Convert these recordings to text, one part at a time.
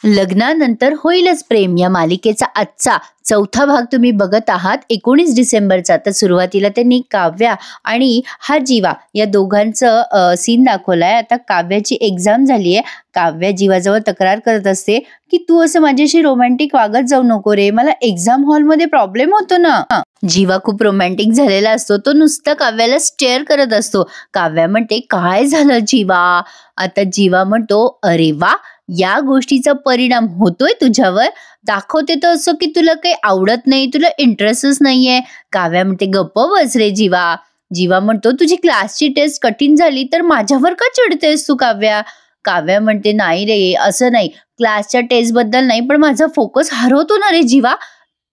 लग्नानंतर होईलच प्रेम या मालिकेचा आजचा चौथा भाग तुम्ही बघत आहात 19 डिसेंबरचा. तर सुरुवातीला त्यांनी काव्या आणि हा जीवा या दोघांचं सीन दाखवलाय. आता काव्याची एक्झाम झाली आहे. काव्या जीवाजवळ तक्रार करत असते की तू असं माझ्याशी रोमॅन्टिक वागत जाऊ नको रे, मला एक्झाम हॉलमध्ये प्रॉब्लेम होतो ना. जीवा खूप रोमॅन्टिक झालेला असतो. तो नुसतं काव्याला स्टेअर करत असतो. काव्या म्हणते काय झालं जीवा. आता जीवा म्हणतो अरे वा, या गोष्टीचा परिणाम होतोय तुझ्यावर. दाखवते तर असं की तुला काही आवडत नाही, तुला इंटरेस्टच नाहीये. काव्या म्हणते गप्प बस रे जीवा. जीवा म्हणतो तुझी क्लासची टेस्ट कठीण झाली तर माझ्यावर का चिडतेस तू काव्या. काव्या म्हणते नाही रे, असं नाही, क्लासच्या टेस्ट बद्दल नाही, पण माझा फोकस हरवतो ना रे जीवा.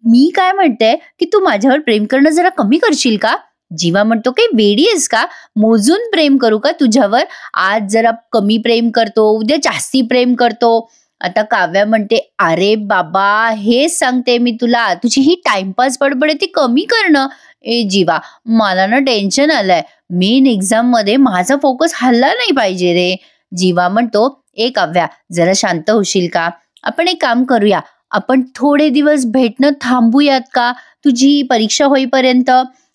मी काय म्हणते की तू माझ्यावर प्रेम करणं जरा कमी करशील का. जीवा म्हणतो काही वेडी आहेस का, मोजून प्रेम करू का तुझ्यावर. आज जरा कमी प्रेम करतो, उद्या जास्ती प्रेम करतो. आता काव्या म्हणते अरे बाबा, हे सांगते मी तुला, तुझी ही टाइमपास बडबड ती कमी करणं. ए जीवा, मला ना टेन्शन आलंय, मेन एक्झाम मध्ये माझा फोकस हल्ला नाही पाहिजे रे. जीवा म्हणतो ए काव्या, जरा शांत होशील का. आपण एक काम करूया, आपण थोडे दिवस भेटणं थांबूयात का, तुझी परीक्षा होईपर्यंत.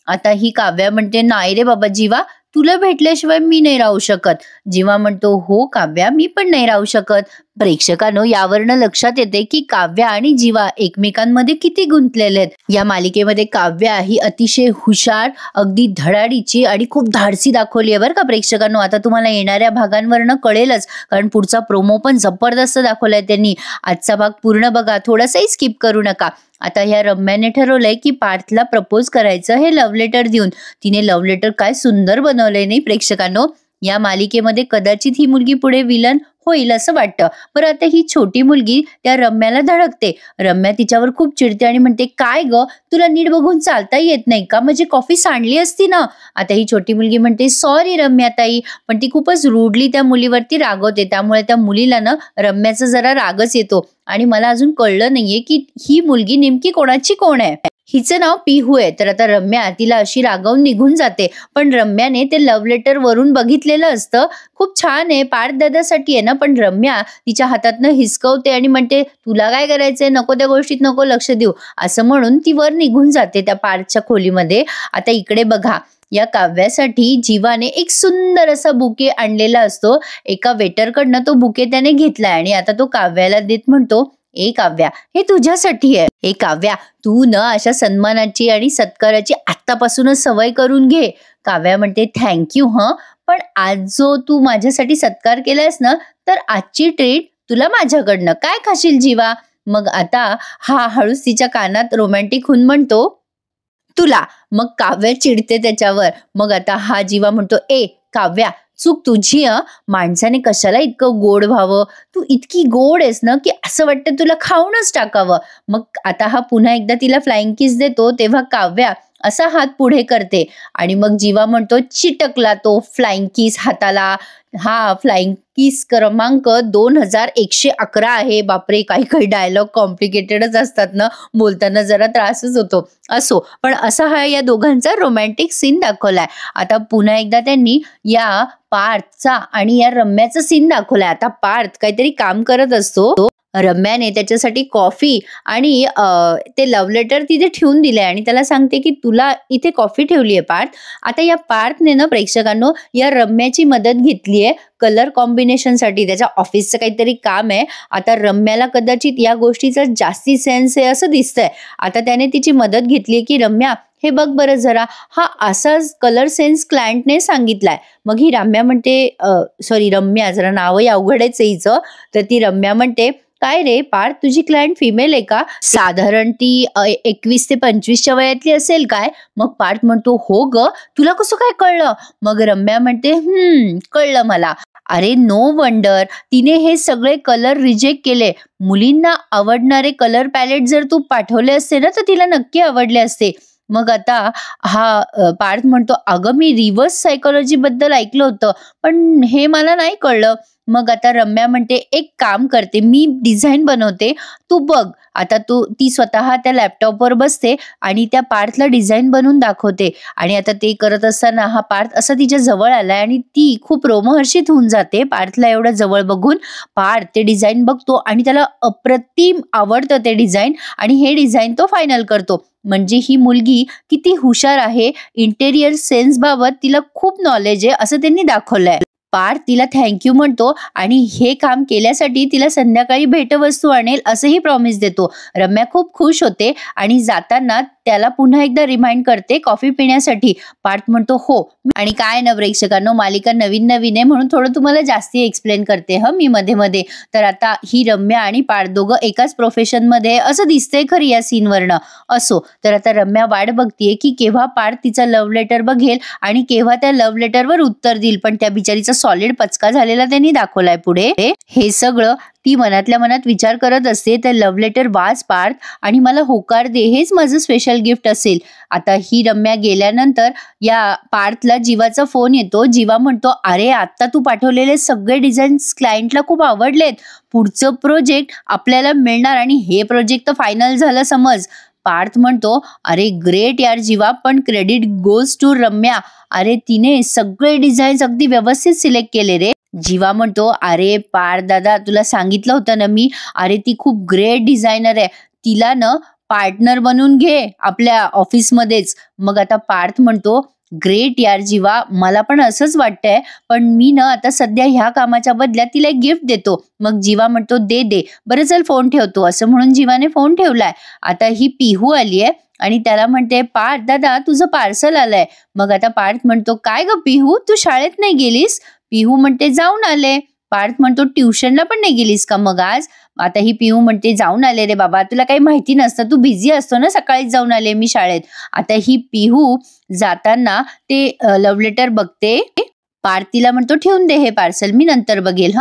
आता ही काव्या म्हणते नाही रे बाबा जीवा, तुला भेटल्याशिवाय मी नाही राहू शकत. जीवा म्हणतो हो काव्या, मी पण नाही राहू शकत. प्रेक्षकांनो, यावरनं लक्षात येते की काव्या आणि जीवा एकमेकांमध्ये किती गुंतलेले आहेत. या मालिकेमध्ये काव्या ही अतिशय हुशार, अगदी धडाडीची आणि खूप धाडसी दाखवली आहे बरं का प्रेक्षकांनो. आता तुम्हाला येणाऱ्या भागांवरनं कळेलच, कारण पुढचा प्रोमो पण जबरदस्त दाखवलाय त्यांनी. आजचा भाग पूर्ण बघा, थोडासाही स्किप करू नका. आता ह्या रम्याने ठरवलंय की पार्थला प्रपोज करायचं हे लव्ह लेटर देऊन. तिने लव्ह लेटर काय सुंदर बनवलंय नाही प्रेक्षकांनो. या मालिकेमध्ये कदाचित ही मुलगी पुढे विलन होईल असं वाटतं. बरं, आता ही छोटी मुलगी त्या रम्याला धडकते. रम्या तिच्यावर खूप चिडते आणि म्हणते काय ग, तुला नीट बघून चालता येत नाही का, म्हणजे कॉफी सांडली असती ना. आता ही छोटी मुलगी म्हणते सॉरी रम्या ताई, पण ती खूपच रूडली त्या मुलीवरती रागवते. त्यामुळे त्या मुलीला ना रम्याचा जरा रागच येतो. आणि मला अजून कळलं नाहीये की ही मुलगी नेमकी कोणाची कोण आहे. हिचं नाव पिहू आहे. तर आता रम्या तिला अशी रागावून निघून जाते. पण रम्याने ते लव्ह लेटर वरून बघितलेलं असतं. खूप छान आहे, पार्थ दादासाठी आहे ना. पण रम्या तिच्या हातातनं हिसकवते आणि म्हणते तुला काय करायचंय, नको त्या गोष्टीत नको लक्ष देऊ, असं म्हणून ती वर निघून जाते त्या पार्थच्या खोलीमध्ये. आता इकडे बघा, या काव्यासाठी जीवाने एक सुंदर असा बुके आणलेला असतो. एका वेटरकडनं तो बुके त्याने घेतलाय आणि आता तो काव्याला देत म्हणतो ए काव्या, हे तुझ्यासाठी आहे. ए काव्या, तू न अशा सन्मानाची आणि सत्काराची आत्तापासूनच सवय करून घे. काव्या म्हणते थँक्यू पण आज जो तू माझ्यासाठी सत्कार केलायस ना, तर आजची ट्रीट तुला माझ्याकडनं. काय खाशील जीवा. मग आता हा हळूच तिच्या कानात रोमॅन्टिक होऊन म्हणतो तुला. मग काव्या चिडते त्याच्यावर. मग आता हा जीवा म्हणतो ए काव्या, चूक तुझी. माणसाने कशाला इतकं गोड व्हावं, तू इतकी गोड आहेस ना की असं वाटतं तुला खाऊनच टाकावं. मग आता हा पुन्हा एकदा तिला फ्लाइंग किस देतो. तेव्हा काव्या असा हात पुढे करते आणि मग जीवा म्हणतो चिटकला तो फ्लाइंग किस हाताला. हा फ्लाइंग किस क्रमांक 2111 आहे. बापरे, काही काही डायलॉग कॉम्प्लिकेटेडच असतात ना, बोलताना जरा त्रासच होतो. असो, पण असा हा या दोघांचा रोमॅन्टिक सीन दाखवलाय. आता पुन्हा एकदा त्यांनी या पार्थचा आणि या रम्याचा सीन दाखवलाय. आता पार्थ काहीतरी काम करत असतो. रम्याने त्याच्यासाठी कॉफी आणि ते लव्ह लेटर तिथे ठेवून दिले आणि त्याला सांगते की तुला इथे कॉफी ठेवली आहे पार्थ. आता या पार्थने ना प्रेक्षकांनो या रम्याची मदत घेतली आहे कलर कॉम्बिनेशनसाठी. त्याच्या ऑफिसचं काहीतरी काम आहे. आता रम्याला कदाचित या गोष्टीचा जास्ती सेन्स आहे असं दिसतंय. आता त्याने तिची मदत घेतली की रम्या हे बघ बरं जरा, हा असाच कलर सेन्स क्लायंटने सांगितलाय. मग ही रम्या म्हणते रम्या, जरा नावही अवघडच आहे हिचं. तर ती रम्या म्हणते काय रे पार्थ, तुझी क्लायंट फिमेल आहे का, साधारण ती 21 ते 25च्या वयातली असेल काय. मग पार्थ म्हणतो हो ग, तुला कसं काय कळलं. मग रम्या म्हणते कळलं मला. अरे नो वंडर, तिने हे सगळे कलर रिजेक्ट केले. मुलींना आवडणारे कलर पॅलेट जर तू पाठवले असते ना, तर तिला नक्की आवडले असते. मग आता हा पार्थ म्हणतो अगं, मी रिव्हर्स सायकोलॉजी बद्दल ऐकलं होतं, पण हे मला नाही कळलं. मग आता रम्या म्हणते एक काम करते, मी डिझाईन बनवते, तू बघ. आता ती स्वतः त्या लॅपटॉपवर बसते आणि त्या पार्थला डिझाईन बनवून दाखवते. आणि आता ते करत असताना हा पार्थ असा तिच्या जवळ आलाय आणि ती खूप रोमहर्षित होऊन जाते पार्थला एवढं जवळ बघून. पार्थ ते डिझाईन बघतो आणि त्याला अप्रतिम आवडतं ते डिझाईन आणि हे डिझाईन तो फायनल करतो. म्हणजे ही मुलगी किती हुशार आहे, इंटेरियर सेन्स बाबत तिला खूप नॉलेज आहे असं त्यांनी दाखवलंय. पार्थ तिला थँक्यू म्हणतो आणि हे काम केल्यासाठी तिला संध्याकाळी भेटवस्तू आणेल असंही प्रॉमिस देतो. रम्या खूप खुश होते आणि जाताना त्याला पुन्हा एकदा रिमाइंड करते कॉफी पिण्यासाठी. पार्थ म्हणतो हो. आणि काय ना प्रेक्षकांनो, मालिका नवीन आहे म्हणून थोडं तुम्हाला जास्ती एक्सप्लेन करते मी मध्ये. तर आता ही रम्या आणि पार्थ दोघं एकाच प्रोफेशन मध्ये असं दिसतंय खरी या सीनवरनं. असो, तर आता रम्या वाट बघतीये की केव्हा पार्थ तिचा लव्ह लेटर बघेल आणि केव्हा त्या लव्ह लेटरवर उत्तर देईल. पण त्या बिचारीचा सॉलिड पचका झालेला त्यांनी दाखवलाय पुढे. हे सगळं ती मनातल्या मनात विचार करत असते. तर लव्ह लेटर वाच पार्थ आणि मला होकार दे, हेच माझं स्पेशल गिफ्ट असेल. आता ही रम्या गेल्यानंतर या पार्थला जीवाचा फोन येतो. जीवा म्हणतो अरे आता तू पाठवलेले सगळे डिझाईन्स क्लायंटला खूप आवडलेत, पुढचं प्रोजेक्ट आपल्याला मिळणार आणि हे प्रोजेक्ट तर फायनल झालं समज. पार्थ म्हणतो अरे ग्रेट यार जीवा, पण क्रेडिट गोज टू रम्या. अरे तिने सगळे डिझाईन्स अगदी व्यवस्थित सिलेक्ट केले रे. जीवा म्हणतो अरे पार्थ दादा, तुला सांगितलं होतं ना मी, अरे ती खूप ग्रेट डिझायनर आहे, तिला ना पार्टनर बनवून घे आपल्या ऑफिसमध्येच. मग आता पार्थ म्हणतो ग्रेट यार जीवा, मला पण असंच वाटतंय, पण मी ना आता सध्या ह्या कामाच्या बदल्यात तिला एक गिफ्ट देतो. मग जीवा म्हणतो दे बरं चल फोन ठेवतो. असं म्हणून जीवाने फोन ठेवलाय. आता ही पिहू आली आहे आणि त्याला म्हणते पार्थ दादा तुझं पार्सल आलंय. मग आता पार्थ म्हणतो काय ग पिहू, तू शाळेत नाही गेलीस? पिहू म्हणते जाऊन आले. पार्थ म्हणतो ट्युशनला पण नाही गेलीस का मग आज? आता ही पिहू म्हणते जाऊन आले रे बाबा, तुला काही माहिती नसतं, तू बिझी असतो ना, सकाळीच जाऊन आले मी शाळेत. आता ही पिहू जाताना ते लव्ह लेटर बघते. पार्थ तिला म्हणतो ठेवून दे हे पार्सल, मी नंतर बघेल.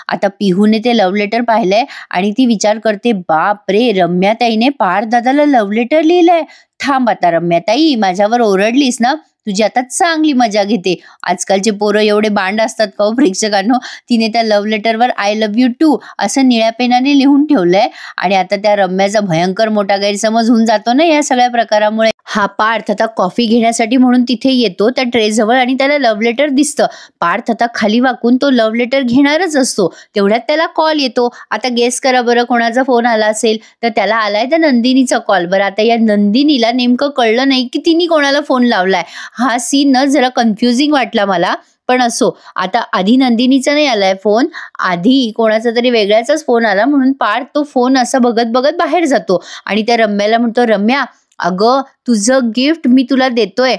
आता पिहूने ते लव्ह लेटर पाहिलंय आणि ती विचार करते बाप रे, रम्याताईने पार्थ दादाला लव्ह लेटर लिहिलंय. थांब आता रम्याताई, माझ्यावर ओरडलीस ना, तुझी आता चांगली मजा घेते. आजकालचे पोरं एवढे बांड असतात का प्रेक्षकांनो. तिने त्या लव्ह लेटरवर आय लव्ह यू टू असं निळ्या पेनाने लिहून ठेवलंय. आणि आता त्या रम्याचा भयंकर मोठा गैरसमज होऊन जातो ना या सगळ्या प्रकारामुळे. हा पार्थ आता कॉफी घेण्यासाठी म्हणून तिथे येतो त्या ट्रे जवळ आणि त्याला लव्ह लेटर दिसतं. पार्थ आता खाली वाकून तो लव्ह लेटर घेणारच असतो. तेवढ्यात त्याला कॉल येतो. आता गेस करा बरं कोणाचा फोन आला असेल. तर त्याला आलाय त्या नंदिनीचा कॉल. बरं आता या नंदिनीला नेमकं कळलं नाही की तिने कोणाला फोन लावलाय. हा सीन जरा कन्फ्युजिंग वाटला मला, पण असो. आता आधी नंदिनीचा नाही आलाय फोन, आधी कोणाचा तरी वेगळ्याचाच फोन आला. म्हणून पार्थ तो फोन असा बघत बघत बाहेर जातो आणि त्या रम्याला म्हणतो रम्या अगं तुझं गिफ्ट मी तुला देतोय,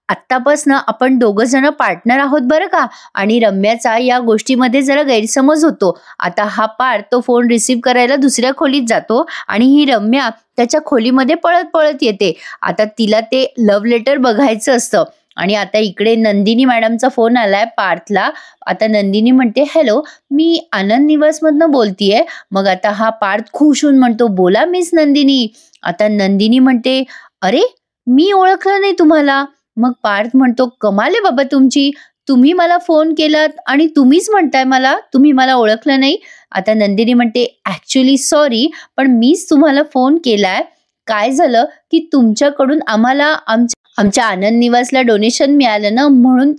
आत्तापासनं आपण दोघं जण पार्टनर आहोत बरं का. आणि रम्याचा या गोष्टीमध्ये जरा गैरसमज होतो. आता हा पार्थ तो फोन रिसीव्ह करायला दुसऱ्या खोलीत जातो आणि ही रम्या त्याच्या खोलीमध्ये पळत पळत येते. आता तिला ते लव्ह लेटर बघायचं असतं. आणि आता इकडे नंदिनी मॅडमचा फोन आलाय पार्थला. आता नंदिनी म्हणते हॅलो, मी आनंद निवासमधनं बोलतीये. मग आता हा पार्थ खुश होऊन म्हणतो बोला मिस नंदिनी. आता नंदिनी म्हणते अरे मी ओळखलं नाही तुम्हाला. मग पार्थ म्हणतो कमाल आहे बाबा तुमची, तुम्ही मला फोन केलात आणि तुम्हीच म्हणताय मला तुम्ही मला ओळखलं नाही. आता नंदिनी म्हणते ऍक्च्युली सॉरी, पण मीच तुम्हाला फोन केलाय. काय झालं की तुमच्याकडून आम्हाला आमच्या आनंद निवासला डोनेशन मिळालं ना, म्हणून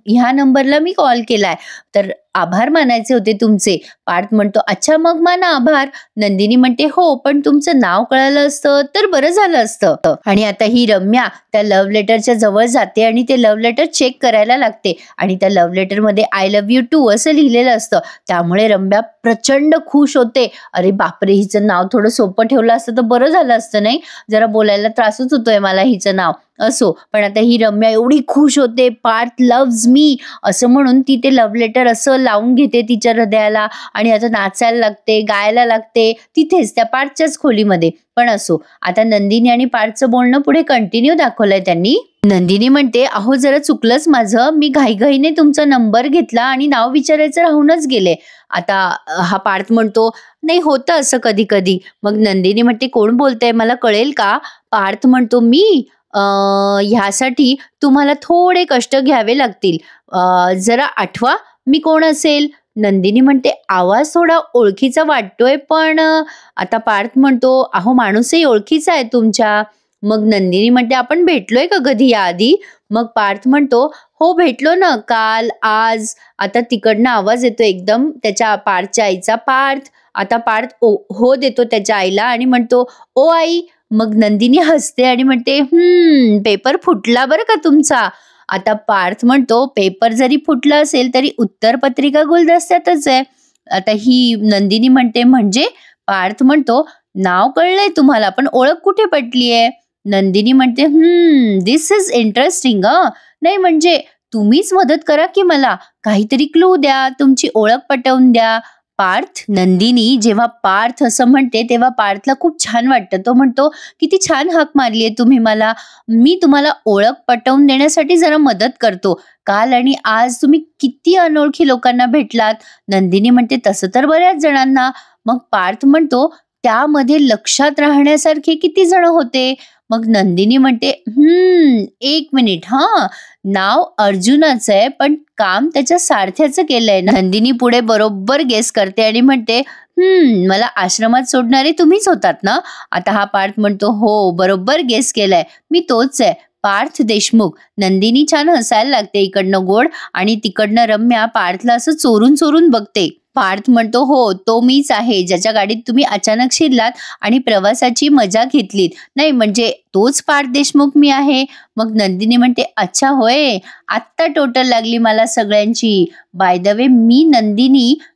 ह्या नंबरला मी कॉल केलाय. तर आभार मानायचे होते तुमचे. पार्थ म्हणतो अच्छा मग माना आभार. नंदिनी म्हणते हो, पण तुमचं नाव कळालं असतं तर बरं झालं असतं. आणि आता ही रम्या त्या लव्ह लेटरच्या जवळ जाते आणि ते लव्ह लेटर चेक करायला लागते. आणि त्या लव्ह लेटर मध्ये आय लव्ह यू टू असं लिहिलेलं असतं. त्यामुळे रम्या प्रचंड खुश होते. अरे बापरे, हिचं नाव थोडं सोपं ठेवलं असतं तर बरं झालं असतं नाही, जरा बोलायला त्रासच होतोय मला हिचं नाव. असो, पण आता ही रम्या एवढी खुश होते, पार्थ लव्ज मी असं म्हणून ती ते लव्ह लेटर असं लावून घेते तिच्या हृदयाला आणि आता नाचायला लागते, गायला लागते तिथेच त्या पार्थच्याच खोलीमध्ये. पण असो, आता नंदिनी आणि पार्थचं बोलणं पुढे कंटिन्यू दाखवलंय त्यांनी. नंदिनी म्हणते अहो जरा चुकलंच माझं, मी घाईघाईने तुमचा नंबर घेतला आणि नाव विचारायचं राहूनच गेले. आता हा पार्थ म्हणतो नाही होतं असं कधी कधी. मग नंदिनी म्हणते कोण बोलतंय मला कळेल का? पार्थ म्हणतो मी ह्यासाठी तुम्हाला थोडे कष्ट घ्यावे लागतील. जरा आठवा मी कोण असेल. नंदिनी म्हणते, आवाज थोडा ओळखीचा वाटतोय, पण आता पार्थ म्हणतो, अहो माणूसही ओळखीचा आहे तुमच्या. मग नंदिनी म्हणते, आपण भेटलोय का कधी याआधी? मग पार्थ म्हणतो, हो भेटलो ना, काल, आज. आता तिकडनं आवाज येतो एकदम त्याच्या पार्थच्या आईचा, पार्थ. आता पार्थ हो देतो त्याच्या आईला आणि म्हणतो, ओ आई. मग नंदिनी हसते आणि म्हणते, पेपर फुटला बरं का तुमचा. आता पार्थ म्हणतो, पेपर जरी फुटला असेल तरी उत्तरपत्रिका गुलदस्त्यातच आहे. आता ही नंदिनी म्हणते, म्हणजे? पार्थ म्हणतो, नाव कळलंय तुम्हाला, पण ओळख कुठे पटलीये? नंदिनी म्हणते, दिस इज इंटरेस्टिंग. नाही म्हणजे तुम्हीच मदत करा की मला, काहीतरी क्लू द्या, तुमची ओळख पटवून द्या. पार्थ. नंदिनी जेव्हा पार्थ असं म्हणते तेव्हा पार्थला खूप छान वाटतं. तो म्हणतो, किती छान हाक मारलीये तुम्ही मला. मी तुम्हाला ओळख पटवून देण्यासाठी जरा मदत करतो. काल आणि आज तुम्ही किती अनोळखी लोकांना भेटलात. नंदिनी म्हणते, तसं तर बऱ्याच जणांना. मग पार्थ म्हणतो, त्यामध्ये लक्षात राहण्यासारखे किती जण होते? मग नंदिनी म्हणते, 1 मिनिट, नाव अर्जुनच आहे, पण काम त्याच्या सारथ्याचं केलंय. नंदिनी पुढे बरोबर गेस करते आणि म्हणते, मला आश्रमात सोडणारे तुम्हीच होतात ना? आता हा पार्थ म्हणतो, हो बरोबर गेस केलंय, मी तोच आहे, पार्थ देशमुख. नंदिनी छान हसायला लागते इकडनं गोड, आणि तिकडनं रम्या पार्थला असं चोरून चोरून बघते. पार्थ म्हणतो, हो तो मीच आहे, ज्याच्या गाडीत तुम्ही अचानक शिरलात आणि प्रवासाची मजा घेतलीत. नाही म्हणजे तोच पार्थ देशमुख मी आहे. मग नंदिनी म्हणते, अच्छा होय, आत्ता टोटल लागली मला सगळ्यांची. बाय द वे, मी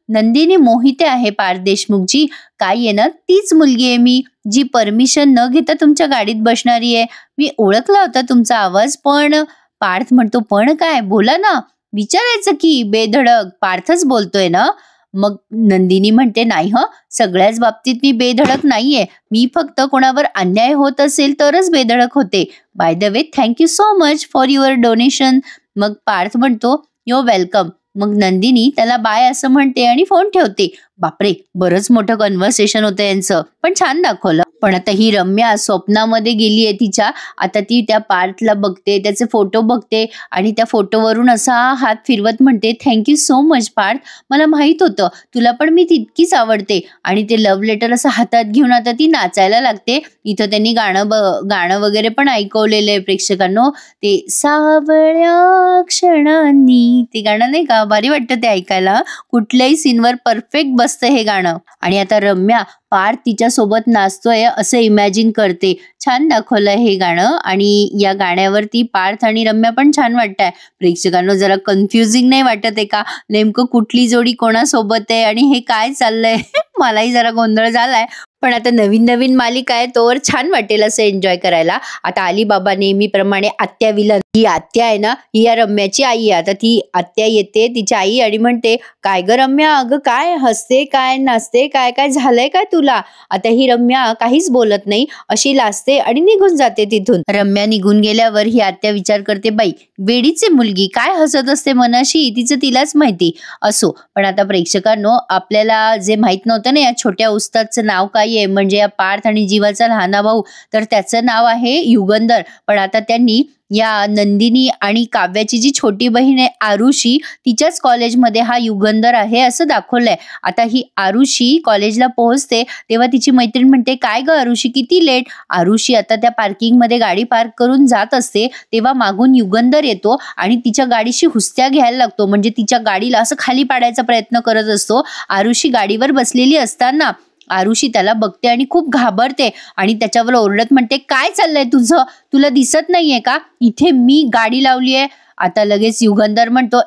नंदिनी मोहिते आहे पार्थ देशमुखजी. काय आहे ना, तीच मुलगी आहे मी, जी परमिशन न घेता तुमच्या गाडीत बसणारी आहे. मी ओळखला होता तुमचा आवाज, पण. पार्थ म्हणतो, पण काय, बोला ना, विचारायचं की बेधडक, पार्थच बोलतोय ना? मग नंदिनी म्हणते, नाही सगळ्याच बाबतीत मी बेधडक नाहीये, मी फक्त कोणावर अन्याय होत असेल तरच बेधडक होते. By the way, thank you so much for your donation. मग पार्थ म्हणतो, युअर वेलकम. मग नंदिनी त्याला बाय असं म्हणते आणि फोन ठेवते. बापरे, बरंच मोठं कन्व्हर्सेशन होतं यांचं, पण छान दाखवलं. पण आता ही रम्या स्वप्नामध्ये गेलीये तिच्या. आता ती त्या पार्थला बघते, त्याचे फोटो बघते आणि त्या फोटोवरून असा हात फिरवत म्हणते, थँक्यू सो मच पार्थ, मला माहित होतं तुला पण मी तितकीच आवडते. आणि ते लव्ह लेटर असं हातात घेऊन आता ती नाचायला लागते. इथं त्यांनी गाणं वगैरे पण ऐकवलेलं आहे प्रेक्षकांनो, ते सावळ्या क्षणांनी, ते गाणं नाही का, भारी वाटतं ते ऐकायला. कुठल्याही सीनवर परफेक्ट बसतं हे गाणं. आणि आता रम्या पार्थ तिच्या सोबत नाचतोय असं इमॅजिन करते. छान दाखवलंय हे गाणं, आणि या गाण्यावरती पार्थ आणि रम्या पण छान वाटतंय. प्रेक्षकांना जरा कन्फ्युजिंग नाही वाटत आहे का, नेमकं कुठली जोडी कोणासोबत आहे आणि हे काय चाललंय? मलाही जरा गोंधळ झालाय. पण आता नवीन मालिका आहे, तोवर छान वाटेल असं एन्जॉय करायला. आता अलीबाबा नेहमीप्रमाणे आत्या विलन, ही आत्या आहे ना, ही या रम्याची आई आहे. आता ती आत्या येते, तिची आई, आणि म्हणते, काय ग रम्या, अगं काय हसते, काय नाचते, काय काय झालंय काय तुला? आता ही रम्या काहीच बोलत नाही, अशी लाजते आणि निघून जाते तिथून. रम्या निघून गेल्यावर ही आत्या विचार करते, बाई वेडीची मुलगी काय हसत असते मनाशी, तिचं तिलाच माहिती. असो, पण आता प्रेक्षकांनो, आपल्याला जे माहित नव्हतं ना, या छोट्या उस्तादचं नाव काय आहे, म्हणजे या पार्थ आणि जीवाचा लहाना भाऊ, तर त्याचं नाव आहे युगंधर. पण आता त्यांनी या नंदिनी आणि काव्याची जी छोटी बहीण आहे आरुषी, तिच्याच कॉलेजमध्ये हा युगंधर आहे असं दाखवलंय. आता ही आरुषी कॉलेजला पोहोचते तेव्हा तिची मैत्रीण म्हणते, काय ग आरुषी, किती लेट? आरुषी आता त्या पार्किंगमध्ये गाडी पार्क करून जात असते तेव्हा मागून युगंधर येतो आणि तिच्या गाडीशी हुसत्या घ्यायला लागतो, म्हणजे तिच्या गाडीला असं खाली पाडायचा प्रयत्न करत असतो. आरुषी गाडीवर बसलेली असताना आरुषी त्याला बघते आणि खूप घाबरते आणि त्याच्यावर ओरडत म्हणते, काय चाललंय तुझं, तुला दिसत नाहीये का, इथे मी गाडी लावलीये. आता लगेच युगंधर म्हणतो,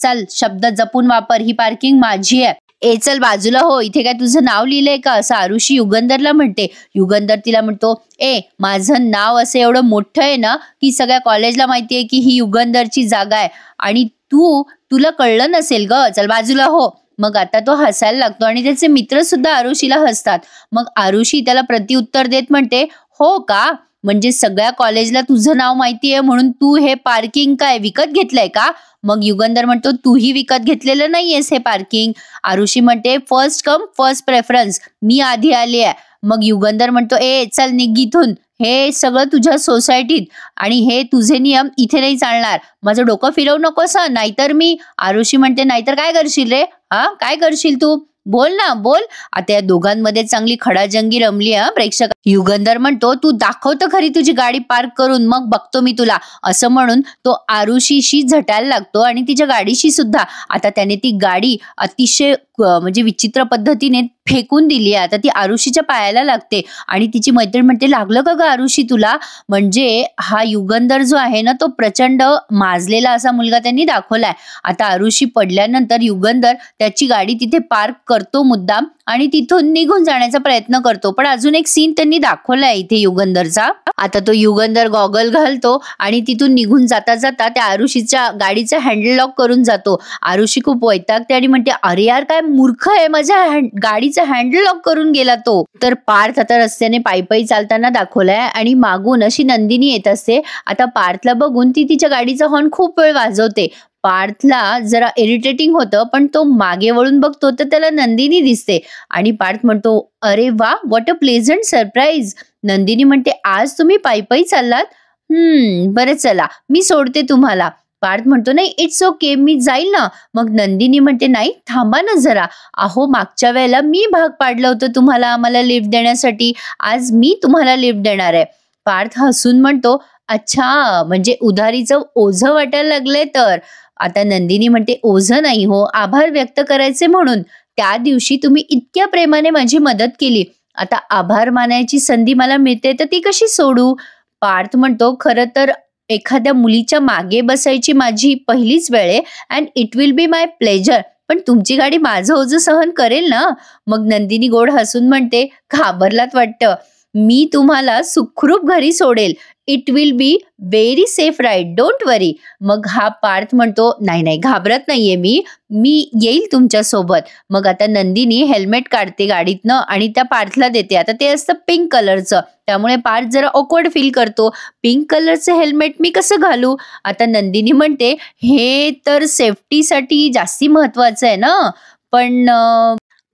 चल शब्द जपून वापर, ही पार्किंग माझी आहे, चल बाजूला हो, इथे काय तुझं नाव लिहिलंय का, असं आरुषी युगंधरला म्हणते. युगंधर तिला म्हणतो, माझं नाव असं एवढं मोठं आहे ना की सगळ्या कॉलेजला माहितीये की ही युगंधरची जागा आहे, आणि तुला कळलं नसेल ग, चल बाजूला हो. मग आता तो हसायला लागतो आणि त्याचे मित्र सुद्धा आरुषीला हसतात. मग आरुषी त्याला प्रत्युत्तर देत म्हणते, हो का, म्हणजे सगळ्या कॉलेजला तुझं नाव माहितीये म्हणून तू हे पार्किंग काय विकत घेतलंय का? मग युगंधर म्हणतो, तूही विकत घेतलेलं नाहीयेस हे पार्किंग. आरुषी म्हणते, फर्स्ट कम फर्स्ट प्रेफरन्स, मी आधी आली आहे. मग युगंधर म्हणतो, चल निघ इथून, हे सगळं तुझ्या सोसायटीत आणि हे तुझे नियम इथे नाही चालणार, माझं डोकं फिरवू नकोस नाहीतर मी. आरुषी म्हणते, नाहीतर काय करशील रे? हा, काय करशील तू? बोल ना, बोल. आता या दोघांमध्ये चांगली खडाजंगी रमली हा प्रेक्षक. युगंधर म्हणतो, तू दाखव तर खरी तुझी गाडी पार्क करून, मग बघतो मी तुला. असं म्हणून तो आरुषीशी झटायला लागतो आणि तिच्या गाडीशी सुद्धा. आता त्याने ती गाडी अतिशय म्हणजे विचित्र पद्धतीने फेकून दिली. आता ती आरुषीच्या पायाला लागते आणि तिची मैत्रीण म्हणते, लागलं का ग आरुषी तुला? म्हणजे हा युगंधर जो आहे ना, तो प्रचंड माजलेला असा मुलगा त्यांनी दाखवलाय. आता आरुषी पडल्यानंतर युगंधर त्याची गाडी तिथे पार्क करतो मुद्दाम आणि तिथून निघून जाण्याचा प्रयत्न करतो. पण अजून एक सीन त्यांनी दाखवलाय इथे युगंधरचा. आता तो युगंधर गॉगल घालतो आणि तिथून निघून जाता जाता त्या आरुषीच्या गाडीचा हँडल लॉक करून जातो. आरुषी खूप वैतागते आणि म्हणते, अरे यार काय मूर्ख आहे, माझ्या गाडीचा हँडल लॉक करून गेला तो. तर पार्थ आता रस्त्याने पायी चालताना दाखवलाय आणि मागून अशी नंदिनी येत असते. आता पार्थला बघून ती तिच्या गाडीचा हॉर्न खूप वेळ वाजवते. पार्थला जरा इरिटेटिंग होतं, पण तो मागे वळून बघतो तर त्याला नंदिनी दिसते आणि पार्थ म्हणतो, अरे वा, what a pleasant surprise. Nandini म्हणते, आज तुम्ही पायी चाललात? बरं चला, मी सोडते तुम्हाला. पार्थ म्हणतो, नाही इट्स ओके, मी जाईल ना. मग नंदिनी म्हणते, नाही थांबा ना जरा. अहो मागच्या वेळेला मी भाग पाडलं होतं तुम्हाला आम्हाला लिफ्ट देण्यासाठी, आज मी तुम्हाला लिफ्ट देणार आहे. पार्थ हसून म्हणतो, अच्छा म्हणजे उधारीचं ओझं वाटायला लागलंय तर. आता नंदिनी म्हणते, ओझं नाही हो, आभार व्यक्त करायचे म्हणून. त्या दिवशी तुम्ही इतक्या प्रेमाने माझी मदत केली, आता आभार मानायची संधी मला मिळते तर ती कशी सोडू? पार्थ म्हणतो, खरं तर एखाद्या मुलीच्या मागे बसायची माझी पहिलीच वेळ आहे and it will be my pleasure. पण तुमची गाडी माझं ओझं सहन करेल ना? मग नंदिनी गोड हसून म्हणते, घाबरलात वाटतं. मी तुम्हाला सुखरूप घरी सोडेल. It will be very safe ride, don't worry. मग हा पार्थ म्हणतो, नाही नाही घाबरत नाहीये मी येईल तुमच्या सोबत. मग आता नंदिनी हेल्मेट काढते गाडीतनं आणि त्या पार्थला देते. आता ते असतं पिंक कलरचं, त्यामुळे पार्थ जरा ऑकवर्ड फील करतो. पिंक कलरचं हेल्मेट मी कसं घालू? आता नंदिनी म्हणते, हे तर सेफ्टीसाठी जास्ती महत्वाचं आहे ना. पण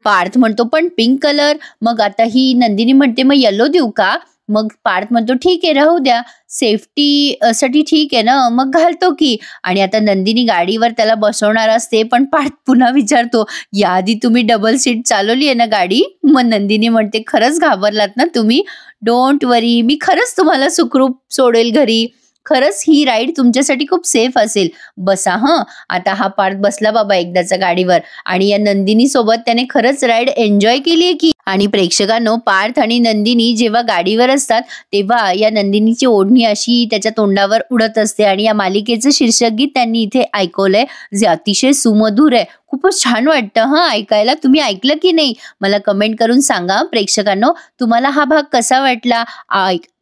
पार्थ म्हणतो, पण पिंक कलर. मग आता ही नंदिनी म्हणते, मग येलो देऊ का? मग पार्थ म्हणतो, ठीक आहे राहू द्या, सेफ्टी साठी ठीक आहे ना, मग घालतो की. आणि आता नंदिनी गाडीवर त्याला बसवणार असते, पण पार्थ पुन्हा विचारतो, याआधी तुम्ही डबल सीट चालवली आहे ना गाडी? मग नंदिनी म्हणते, खरंच घाबरलात ना तुम्ही? डोंट वरी, मी खरंच तुम्हाला सुखरूप सोडेल घरी. खरंच ही राईड तुमच्यासाठी खूप सेफ असेल. बसा हं. आता हा पार्थ बसला बाबा एकदाचा गाडीवर आणि या नंदिनी सोबत त्याने खरंच राईड एन्जॉय केली की. आणि प्रेक्षकांनो, पार्थ आणि नंदिनी जेव्हा गाडीवर असतात तेव्हा या नंदिनीची ओढणी अशी त्याच्या तोंडावर उडत असते आणि या मालिकेचं शीर्षक गीत त्यांनी इथे ऐकवलंय, जे अतिशय सुमधुर आहे. खूपच छान वाटतं हं ऐकायला. तुम्ही ऐकलं की नाही? मला कमेंट करून सांगा प्रेक्षकांनो, तुम्हाला हा भाग कसा वाटला?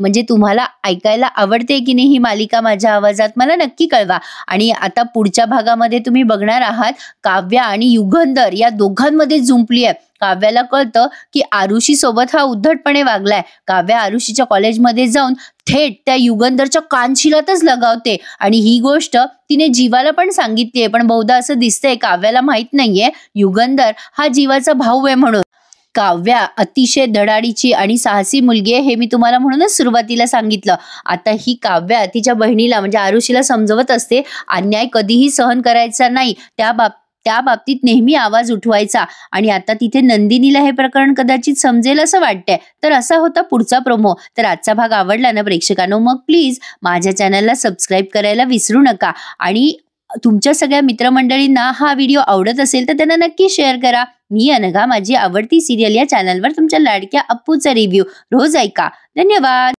म्हणजे तुम्हाला ऐकायला आवडते की नाही ही मालिका माझ्या आवाजात? मला नक्की कळवा. आणि आता पुढच्या भागामध्ये तुम्ही बघणार आहात काव्या आणि युगंधर या दोघांमध्ये जुंपली आहे. काव्याला कळतं की आरुषी सोबत हा उद्धटपणे वागलाय. काव्या आरुषीच्या कॉलेजमध्ये जाऊन थेट त्या युगंधरच्या कानशिलातच लगावते आणि ही गोष्ट तिने जीवाला पण सांगितलीये, पण बहुधा असं दिसतंय काव्याला माहित नाहीये युगंधर हा जीवाचा भाऊ आहे म्हणून. काव्या अतिशय धडाडीची आणि साहसी मुलगी आहे, हे मी तुम्हाला म्हणूनच सुरुवातीला सांगितलं. आता ही काव्या तिच्या बहिणीला म्हणजे आरुषीला समजवत असते, अन्याय कधीही सहन करायचा नाही, त्या बाबतीत नेहमी आवाज उठवायचा. आणि आता तिथे नंदिनीला हे प्रकरण कदाचित समजेल असं वाटतंय. तर असा होता पुढचा प्रोमो. तर आजचा भाग आवडला ना प्रेक्षकांनो, मग प्लीज माझ्या चॅनलला सबस्क्राईब करायला विसरू नका. आणि तुमच्या सगळ्या मित्रमंडळींना हा व्हिडिओ आवडत असेल तर त्यांना नक्की शेअर करा. मी अनघा, माझी आवडती सिरियल या चॅनलवर तुमच्या लाडक्या अप्पूचा रिव्ह्यू रोज ऐका. धन्यवाद.